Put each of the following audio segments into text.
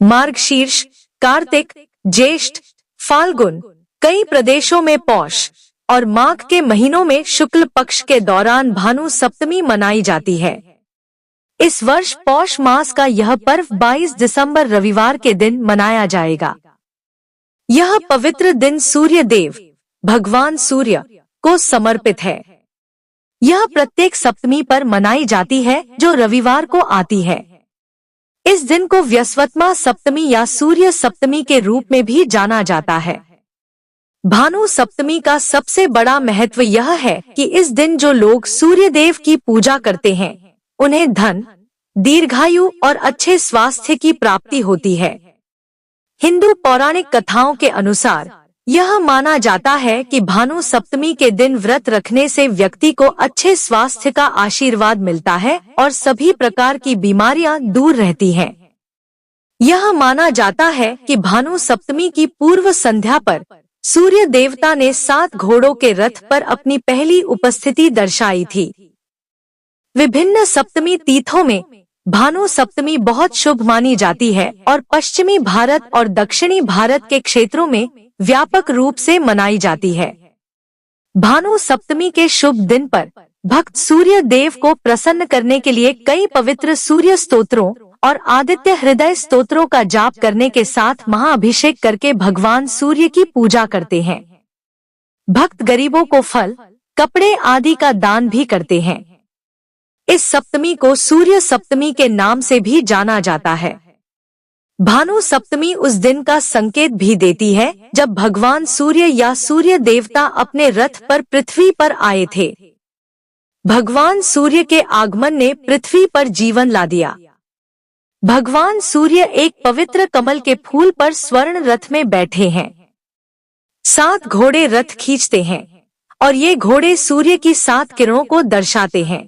मार्गशीर्ष, कार्तिक, ज्येष्ठ, फाल्गुन, कई प्रदेशों में पौष और माघ के महीनों में शुक्ल पक्ष के दौरान भानु सप्तमी मनाई जाती है। इस वर्ष पौष मास का यह पर्व 22 दिसंबर रविवार के दिन मनाया जाएगा। यह पवित्र दिन सूर्य देव, भगवान सूर्य को समर्पित है। यह प्रत्येक सप्तमी पर मनाई जाती है जो रविवार को आती है। इस दिन को व्यस्वतमा सप्तमी या सूर्य सप्तमी के रूप में भी जाना जाता है। भानु सप्तमी का सबसे बड़ा महत्व यह है कि इस दिन जो लोग सूर्य देव की पूजा करते हैं उन्हें धन, दीर्घायु और अच्छे स्वास्थ्य की प्राप्ति होती है। हिंदू पौराणिक कथाओं के अनुसार यह माना जाता है कि भानु सप्तमी के दिन व्रत रखने से व्यक्ति को अच्छे स्वास्थ्य का आशीर्वाद मिलता है और सभी प्रकार की बीमारियां दूर रहती हैं। यह माना जाता है कि भानु सप्तमी की पूर्व संध्या पर सूर्य देवता ने 7 घोड़ों के रथ पर अपनी पहली उपस्थिति दर्शाई थी। विभिन्न सप्तमी तीर्थों में भानु सप्तमी बहुत शुभ मानी जाती है और पश्चिमी भारत और दक्षिणी भारत के क्षेत्रों में व्यापक रूप से मनाई जाती है। भानु सप्तमी के शुभ दिन पर भक्त सूर्य देव को प्रसन्न करने के लिए कई पवित्र सूर्य स्तोत्रों और आदित्य हृदय स्तोत्रों का जाप करने के साथ महाअभिषेक करके भगवान सूर्य की पूजा करते हैं। भक्त गरीबों को फल, कपड़े आदि का दान भी करते हैं। इस सप्तमी को सूर्य सप्तमी के नाम से भी जाना जाता है। भानु सप्तमी उस दिन का संकेत भी देती है जब भगवान सूर्य या सूर्य देवता अपने रथ पर पृथ्वी पर आए थे। भगवान सूर्य के आगमन ने पृथ्वी पर जीवन ला दिया। भगवान सूर्य एक पवित्र कमल के फूल पर स्वर्ण रथ में बैठे हैं। 7 घोड़े रथ खींचते हैं और ये घोड़े सूर्य की 7 किरणों को दर्शाते हैं।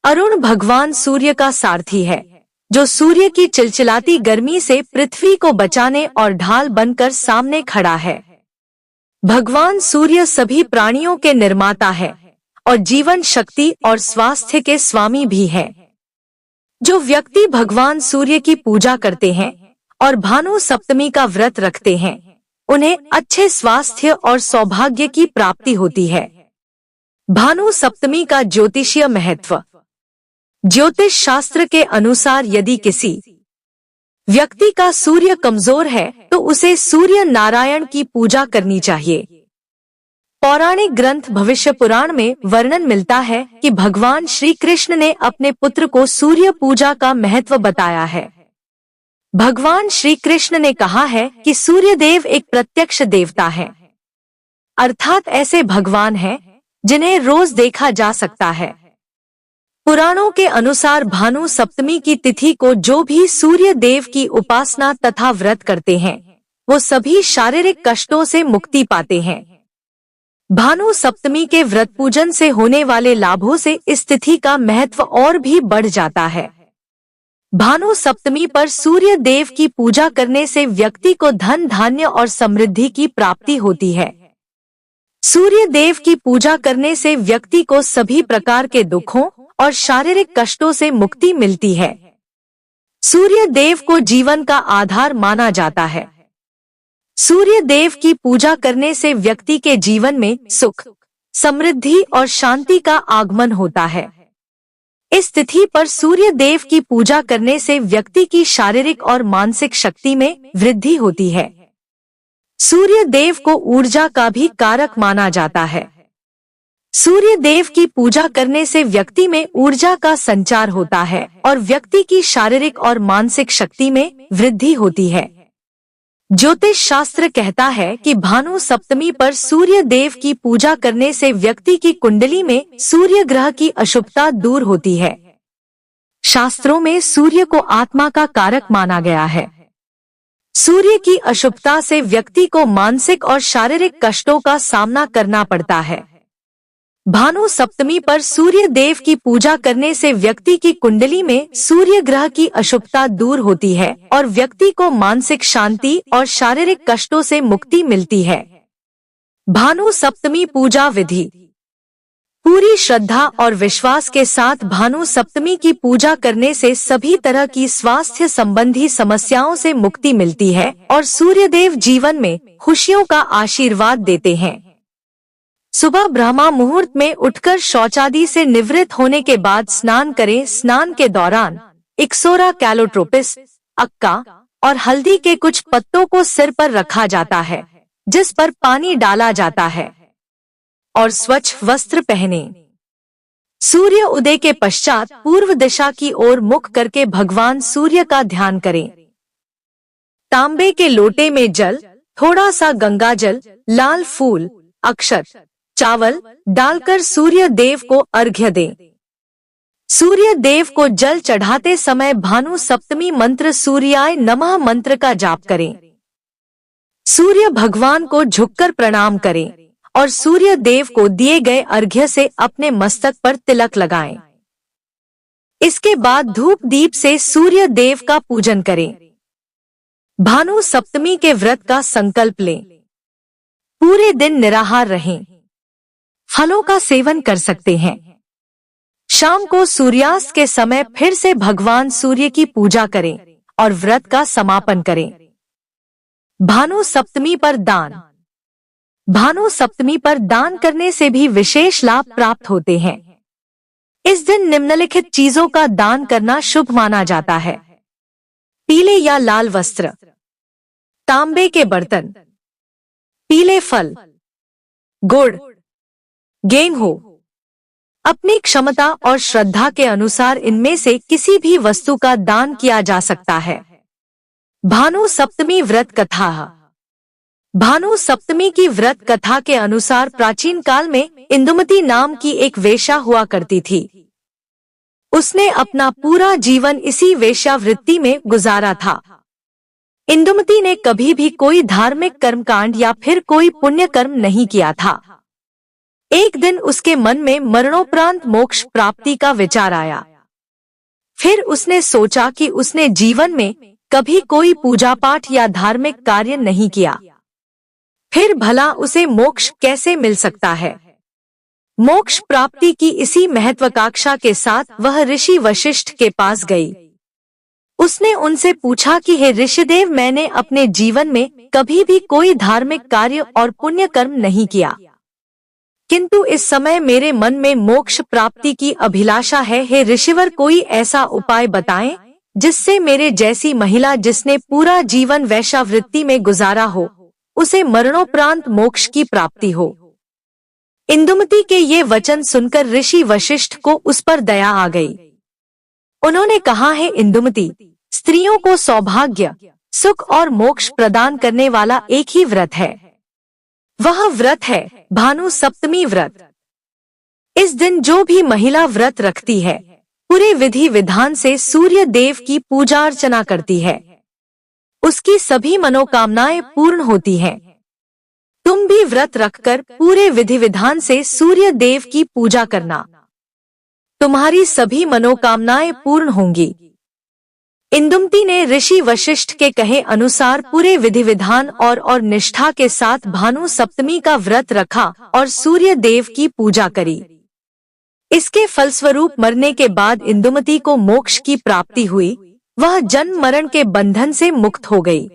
अरुण भगवान सूर्य का सारथी है जो सूर्य की चिलचिलाती गर्मी से पृथ्वी को बचाने और ढाल बनकर सामने खड़ा है। भगवान सूर्य सभी प्राणियों के निर्माता है और जीवन शक्ति और स्वास्थ्य के स्वामी भी है। जो व्यक्ति भगवान सूर्य की पूजा करते हैं और भानु सप्तमी का व्रत रखते हैं उन्हें अच्छे स्वास्थ्य और सौभाग्य की प्राप्ति होती है। भानु सप्तमी का ज्योतिषीय महत्व। ज्योतिष शास्त्र के अनुसार यदि किसी व्यक्ति का सूर्य कमजोर है तो उसे सूर्य नारायण की पूजा करनी चाहिए। पौराणिक ग्रंथ भविष्य पुराण में वर्णन मिलता है कि भगवान श्री कृष्ण ने अपने पुत्र को सूर्य पूजा का महत्व बताया है। भगवान श्री कृष्ण ने कहा है कि सूर्य देव एक प्रत्यक्ष देवता है, अर्थात ऐसे भगवान हैं जिन्हें रोज देखा जा सकता है। पुराणों के अनुसार भानु सप्तमी की तिथि को जो भी सूर्य देव की उपासना तथा व्रत करते हैं वो सभी शारीरिक कष्टों से मुक्ति पाते हैं। भानु सप्तमी के व्रत पूजन से होने वाले लाभों से इस तिथि का महत्व और भी बढ़ जाता है। भानु सप्तमी पर सूर्य देव की पूजा करने से व्यक्ति को धन, धान्य और समृद्धि की प्राप्ति होती है। सूर्य देव की पूजा करने से व्यक्ति को सभी प्रकार के दुखों और शारीरिक कष्टों से मुक्ति मिलती है। सूर्य देव को जीवन का आधार माना जाता है। सूर्य देव की पूजा करने से व्यक्ति के जीवन में सुख, समृद्धि और शांति का आगमन होता है। इस तिथि पर सूर्य देव की पूजा करने से व्यक्ति की शारीरिक और मानसिक शक्ति में वृद्धि होती है। सूर्य देव को ऊर्जा का भी कारक माना जाता है। सूर्य देव की पूजा करने से व्यक्ति में ऊर्जा का संचार होता है और व्यक्ति की शारीरिक और मानसिक शक्ति में वृद्धि होती है। ज्योतिष शास्त्र कहता है कि भानु सप्तमी पर सूर्य देव की पूजा करने से व्यक्ति की कुंडली में सूर्य ग्रह की अशुभता दूर होती है। शास्त्रों में सूर्य को आत्मा का कारक माना गया है। सूर्य की अशुभता से व्यक्ति को मानसिक और शारीरिक कष्टों का सामना करना पड़ता है। भानु सप्तमी पर सूर्य देव की पूजा करने से व्यक्ति की कुंडली में सूर्य ग्रह की अशुभता दूर होती है और व्यक्ति को मानसिक शांति और शारीरिक कष्टों से मुक्ति मिलती है। भानु सप्तमी पूजा विधि। पूरी श्रद्धा और विश्वास के साथ भानु सप्तमी की पूजा करने से सभी तरह की स्वास्थ्य संबंधी समस्याओं से मुक्ति मिलती है और सूर्यदेव जीवन में खुशियों का आशीर्वाद देते हैं। सुबह ब्रह्मा मुहूर्त में उठकर शौचादि से निवृत्त होने के बाद स्नान करें। स्नान के दौरान इक्सोरा कैलोट्रोपिस, अक्का और हल्दी के कुछ पत्तों को सिर पर रखा जाता है, जिस पर पानी डाला जाता है, और स्वच्छ वस्त्र पहने। सूर्य उदय के पश्चात पूर्व दिशा की ओर मुख करके भगवान सूर्य का ध्यान करें। तांबे के लोटे में जल, थोड़ा सा गंगा जल, लाल फूल, अक्षत, चावल डालकर सूर्य देव को अर्घ्य दें। सूर्य देव को जल चढ़ाते समय भानु सप्तमी मंत्र सूर्याय नमः मंत्र का जाप करें। सूर्य भगवान को झुककर प्रणाम करें और सूर्य देव को दिए गए अर्घ्य से अपने मस्तक पर तिलक लगाएं। इसके बाद धूप दीप से सूर्य देव का पूजन करें। भानु सप्तमी के व्रत का संकल्प लें। पूरे दिन निराहार रहें। फलों का सेवन कर सकते हैं। शाम को सूर्यास्त के समय फिर से भगवान सूर्य की पूजा करें और व्रत का समापन करें। भानु सप्तमी पर दान। भानु सप्तमी पर दान करने से भी विशेष लाभ प्राप्त होते हैं। इस दिन निम्नलिखित चीजों का दान करना शुभ माना जाता है। पीले या लाल वस्त्र, तांबे के बर्तन, पीले फल, गुड़, गेहूं। अपनी क्षमता और श्रद्धा के अनुसार इनमें से किसी भी वस्तु का दान किया जा सकता है। भानु सप्तमी व्रत कथा। भानु सप्तमी की व्रत कथा के अनुसार प्राचीन काल में इंदुमती नाम की एक वेश्या हुआ करती थी। उसने अपना पूरा जीवन इसी वेश्यावृत्ति में गुजारा था। इंदुमती ने कभी भी कोई धार्मिक कर्मकांड या फिर कोई पुण्य कर्म नहीं किया था। एक दिन उसके मन में मरणोपरांत मोक्ष प्राप्ति का विचार आया। फिर उसने सोचा कि उसने जीवन में कभी कोई पूजा पाठ या धार्मिक कार्य नहीं किया, फिर भला उसे मोक्ष कैसे मिल सकता है। मोक्ष प्राप्ति की इसी महत्वाकांक्षा के साथ वह ऋषि वशिष्ठ के पास गई। उसने उनसे पूछा कि हे ऋषिदेव, मैंने अपने जीवन में कभी भी कोई धार्मिक कार्य और पुण्य कर्म नहीं किया, किंतु इस समय मेरे मन में मोक्ष प्राप्ति की अभिलाषा है। हे ऋषिवर, कोई ऐसा उपाय बताएं जिससे मेरे जैसी महिला जिसने पूरा जीवन वैश्यावृत्ति में गुजारा हो, उसे मरणोपरांत मोक्ष की प्राप्ति हो। इंदुमती के ये वचन सुनकर ऋषि वशिष्ठ को उस पर दया आ गई। उन्होंने कहा, है इंदुमती, स्त्रियों को सौभाग्य, सुख और मोक्ष प्रदान करने वाला एक ही व्रत है। वह व्रत है भानु सप्तमी व्रत। इस दिन जो भी महिला व्रत रखती है, पूरे विधि विधान से सूर्य देव की पूजा अर्चना करती है, उसकी सभी मनोकामनाएं पूर्ण होती हैं। तुम भी व्रत रखकर पूरे विधि विधान से सूर्य देव की पूजा करना, तुम्हारी सभी मनोकामनाएं पूर्ण होंगी। इंदुमती ने ऋषि वशिष्ठ के कहे अनुसार पूरे विधि विधान और निष्ठा के साथ भानु सप्तमी का व्रत रखा और सूर्य देव की पूजा करी। इसके फलस्वरूप मरने के बाद इंदुमती को मोक्ष की प्राप्ति हुई। वह जन्म मरण के बंधन से मुक्त हो गई।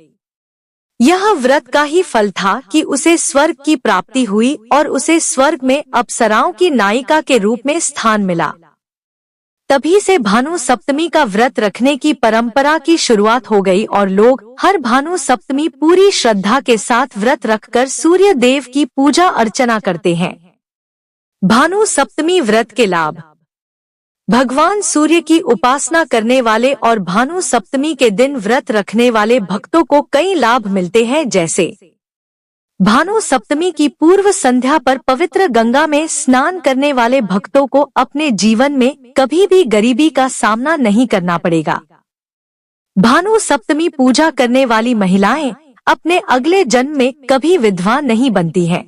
यह व्रत का ही फल था कि उसे स्वर्ग की प्राप्ति हुई और उसे स्वर्ग में अप्सराओं की नायिका के रूप में स्थान मिला। तभी से भानु सप्तमी का व्रत रखने की परंपरा की शुरुआत हो गई और लोग हर भानु सप्तमी पूरी श्रद्धा के साथ व्रत रखकर सूर्य देव की पूजा अर्चना करते हैं। भानु सप्तमी व्रत के लाभ। भगवान सूर्य की उपासना करने वाले और भानु सप्तमी के दिन व्रत रखने वाले भक्तों को कई लाभ मिलते हैं, जैसे भानु सप्तमी की पूर्व संध्या पर पवित्र गंगा में स्नान करने वाले भक्तों को अपने जीवन में कभी भी गरीबी का सामना नहीं करना पड़ेगा। भानु सप्तमी पूजा करने वाली महिलाएं अपने अगले जन्म में कभी विधवा नहीं बनती हैं।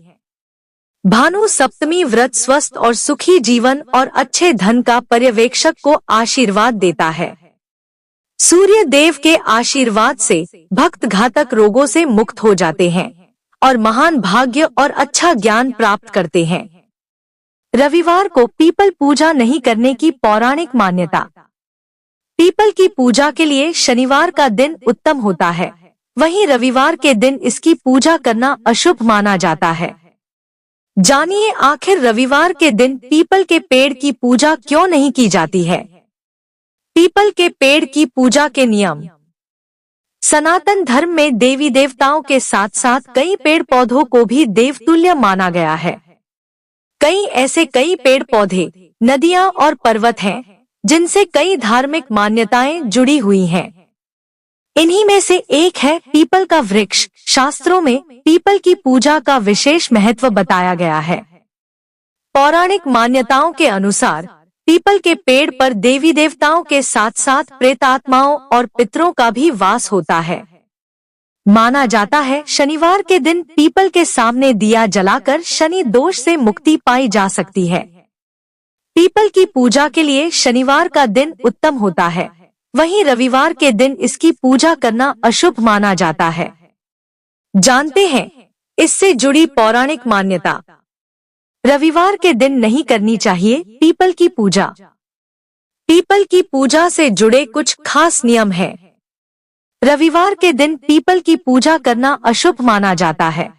भानु सप्तमी व्रत स्वस्थ और सुखी जीवन और अच्छे धन का पर्यवेक्षक को आशीर्वाद देता है। सूर्य देव के आशीर्वाद से भक्त घातक रोगों से मुक्त हो जाते हैं और महान भाग्य और अच्छा ज्ञान प्राप्त करते हैं। रविवार को पीपल पूजा नहीं करने की पौराणिक मान्यता। पीपल की पूजा के लिए शनिवार का दिन उत्तम होता है, वहीं रविवार के दिन इसकी पूजा करना अशुभ माना जाता है। जानिए आखिर रविवार के दिन पीपल के पेड़ की पूजा क्यों नहीं की जाती है। पीपल के पेड़ की पूजा के नियम। सनातन धर्म में देवी देवताओं के साथ साथ कई पेड़ पौधों को भी देवतुल्य माना गया है। कई पेड़ पौधे, नदियां और पर्वत हैं, जिनसे कई धार्मिक मान्यताएं जुड़ी हुई हैं। इन्हीं में से एक है पीपल का वृक्ष। शास्त्रों में पीपल की पूजा का विशेष महत्व बताया गया है। पौराणिक मान्यताओं के अनुसार पीपल के पेड़ पर देवी देवताओं के साथ साथ प्रेतात्माओं और पितरों का भी वास होता है। माना जाता है शनिवार के दिन पीपल के सामने दिया जलाकर शनि दोष से मुक्ति पाई जा सकती है। पीपल की पूजा के लिए शनिवार का दिन उत्तम होता है, वहीं रविवार के दिन इसकी पूजा करना अशुभ माना जाता है। जानते हैं इससे जुड़ी पौराणिक मान्यता। रविवार के दिन नहीं करनी चाहिए पीपल की पूजा। पीपल की पूजा से जुड़े कुछ खास नियम हैं। रविवार के दिन पीपल की पूजा करना अशुभ माना जाता है।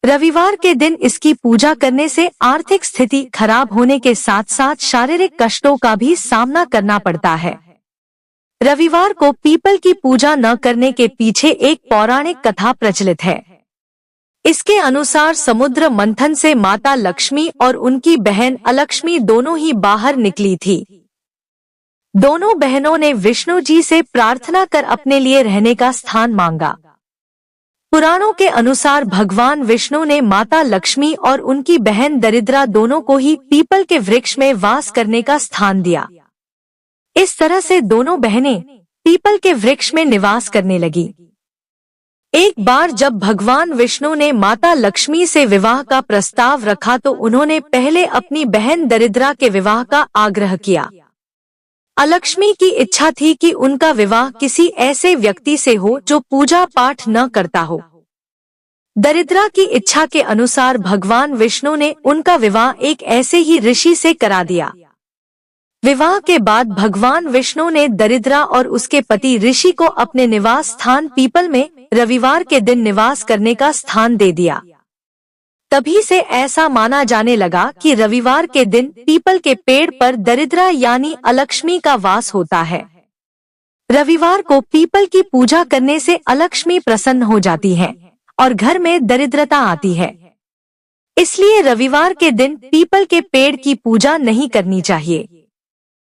रविवार के दिन इसकी पूजा करने से आर्थिक स्थिति खराब होने के साथ साथ शारीरिक कष्टों का भी सामना करना पड़ता है। रविवार को पीपल की पूजा न करने के पीछे एक पौराणिक कथा प्रचलित है। इसके अनुसार समुद्र मंथन से माता लक्ष्मी और उनकी बहन अलक्ष्मी दोनों ही बाहर निकली थी। दोनों बहनों ने विष्णु जी से प्रार्थना कर अपने लिए रहने का स्थान मांगा। पुराणों के अनुसार भगवान विष्णु ने माता लक्ष्मी और उनकी बहन दरिद्रा दोनों को ही पीपल के वृक्ष में वास करने का स्थान दिया। इस तरह से दोनों बहनें पीपल के वृक्ष में निवास करने लगी। एक बार जब भगवान विष्णु ने माता लक्ष्मी से विवाह का प्रस्ताव रखा तो उन्होंने पहले अपनी बहन दरिद्रा के विवाह का आग्रह किया। अलक्ष्मी की इच्छा थी कि उनका विवाह किसी ऐसे व्यक्ति से हो जो पूजा पाठ न करता हो। दरिद्रा की इच्छा के अनुसार भगवान विष्णु ने उनका विवाह एक ऐसे ही ऋषि से करा दिया। विवाह के बाद भगवान विष्णु ने दरिद्रा और उसके पति ऋषि को अपने निवास स्थान पीपल में रविवार के दिन निवास करने का स्थान दे दिया। तभी से ऐसा माना जाने लगा कि रविवार के दिन पीपल के पेड़ पर दरिद्रा यानी अलक्ष्मी का वास होता है। रविवार को पीपल की पूजा करने से अलक्ष्मी प्रसन्न हो जाती है और घर में दरिद्रता आती है। इसलिए रविवार के दिन पीपल के पेड़ की पूजा नहीं करनी चाहिए।